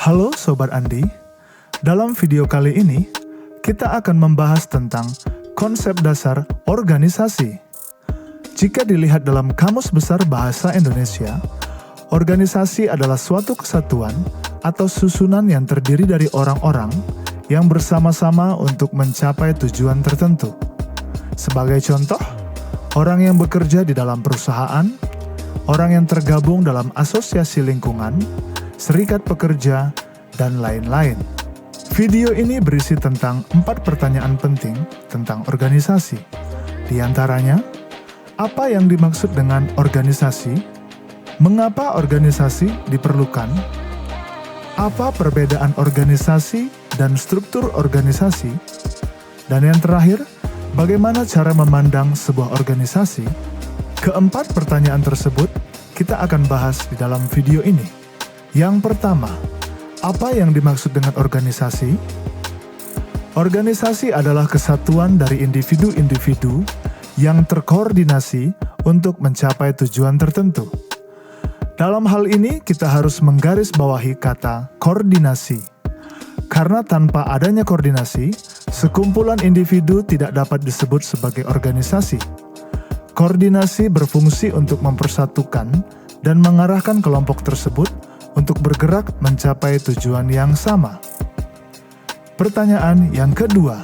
Halo Sobat Andi, dalam video kali ini kita akan membahas tentang konsep dasar organisasi. Jika dilihat dalam Kamus Besar Bahasa Indonesia, organisasi adalah suatu kesatuan atau susunan yang terdiri dari orang-orang yang bersama-sama untuk mencapai tujuan tertentu. Sebagai contoh, orang yang bekerja di dalam perusahaan, orang yang tergabung dalam asosiasi lingkungan, serikat pekerja, dan lain-lain. Video ini berisi tentang 4 pertanyaan penting tentang organisasi. Di antaranya, apa yang dimaksud dengan organisasi? Mengapa organisasi diperlukan? Apa perbedaan organisasi dan struktur organisasi? Dan yang terakhir, bagaimana cara memandang sebuah organisasi? Keempat pertanyaan tersebut kita akan bahas di dalam video ini. Yang pertama, apa yang dimaksud dengan organisasi? Organisasi adalah kesatuan dari individu-individu yang terkoordinasi untuk mencapai tujuan tertentu. Dalam hal ini, kita harus menggarisbawahi kata koordinasi. Karena tanpa adanya koordinasi, sekumpulan individu tidak dapat disebut sebagai organisasi. Koordinasi berfungsi untuk mempersatukan dan mengarahkan kelompok tersebut untuk bergerak mencapai tujuan yang sama. Pertanyaan yang kedua,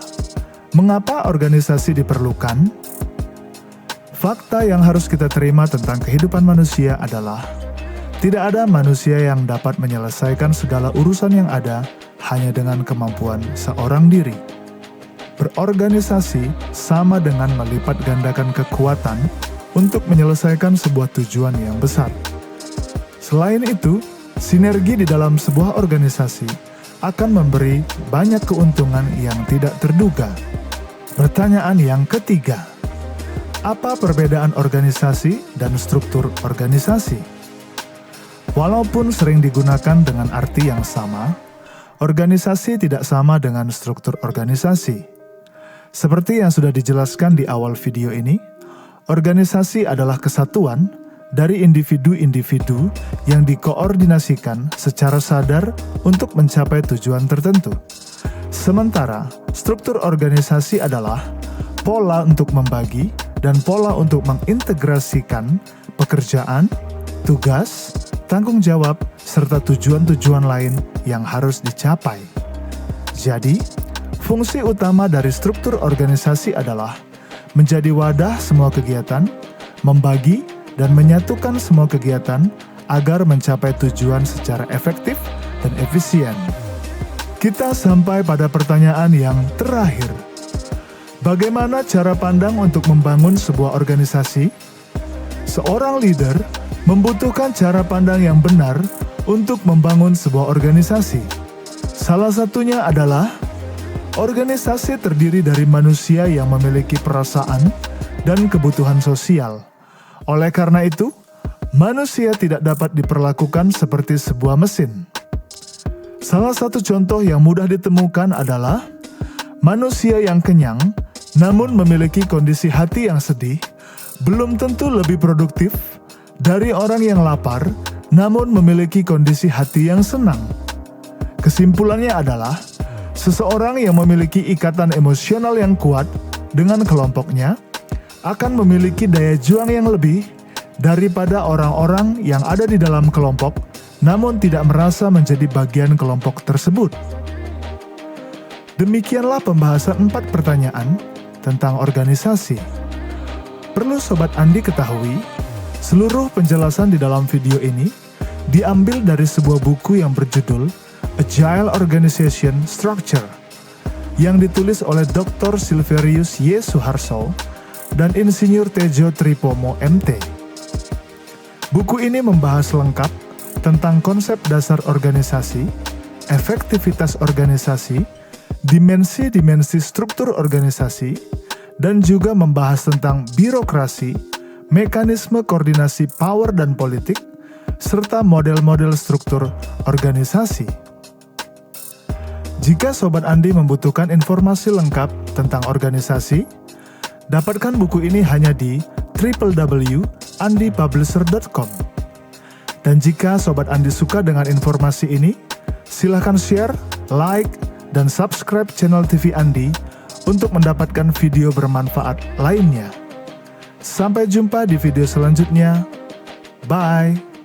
mengapa organisasi diperlukan? Fakta yang harus kita terima tentang kehidupan manusia adalah tidak ada manusia yang dapat menyelesaikan segala urusan yang ada hanya dengan kemampuan seorang diri. Berorganisasi sama dengan melipat gandakan kekuatan untuk menyelesaikan sebuah tujuan yang besar. Selain itu, sinergi di dalam sebuah organisasi akan memberi banyak keuntungan yang tidak terduga. Pertanyaan yang ketiga, apa perbedaan organisasi dan struktur organisasi? Walaupun sering digunakan dengan arti yang sama, organisasi tidak sama dengan struktur organisasi. Seperti yang sudah dijelaskan di awal video ini, organisasi adalah kesatuan dari individu-individu yang dikoordinasikan secara sadar untuk mencapai tujuan tertentu. Sementara, struktur organisasi adalah pola untuk membagi dan pola untuk mengintegrasikan pekerjaan, tugas, tanggung jawab, serta tujuan-tujuan lain yang harus dicapai. Jadi, fungsi utama dari struktur organisasi adalah menjadi wadah semua kegiatan, membagi dan menyatukan semua kegiatan agar mencapai tujuan secara efektif dan efisien. Kita sampai pada pertanyaan yang terakhir. Bagaimana cara pandang untuk membangun sebuah organisasi? Seorang leader membutuhkan cara pandang yang benar untuk membangun sebuah organisasi. Salah satunya adalah organisasi terdiri dari manusia yang memiliki perasaan dan kebutuhan sosial. Oleh karena itu, manusia tidak dapat diperlakukan seperti sebuah mesin. Salah satu contoh yang mudah ditemukan adalah manusia yang kenyang namun memiliki kondisi hati yang sedih belum tentu lebih produktif dari orang yang lapar namun memiliki kondisi hati yang senang. Kesimpulannya adalah seseorang yang memiliki ikatan emosional yang kuat dengan kelompoknya akan memiliki daya juang yang lebih daripada orang-orang yang ada di dalam kelompok namun tidak merasa menjadi bagian kelompok tersebut. Demikianlah pembahasan 4 pertanyaan tentang organisasi. Perlu Sobat Andi ketahui, seluruh penjelasan di dalam video ini diambil dari sebuah buku yang berjudul Agile Organization Structure yang ditulis oleh Dr. Silverius Y. Suharso dan Insinyur Tejo Tripomo MT. Buku ini membahas lengkap tentang konsep dasar organisasi, efektivitas organisasi, dimensi-dimensi struktur organisasi, dan juga membahas tentang birokrasi, mekanisme koordinasi power dan politik, serta model-model struktur organisasi. Jika Sobat Andi membutuhkan informasi lengkap tentang organisasi, dapatkan buku ini hanya di www.andipublisher.com. Dan jika Sobat Andi suka dengan informasi ini, Silahkan share, like, dan subscribe channel TV Andi untuk mendapatkan video bermanfaat lainnya. Sampai jumpa di video selanjutnya. Bye!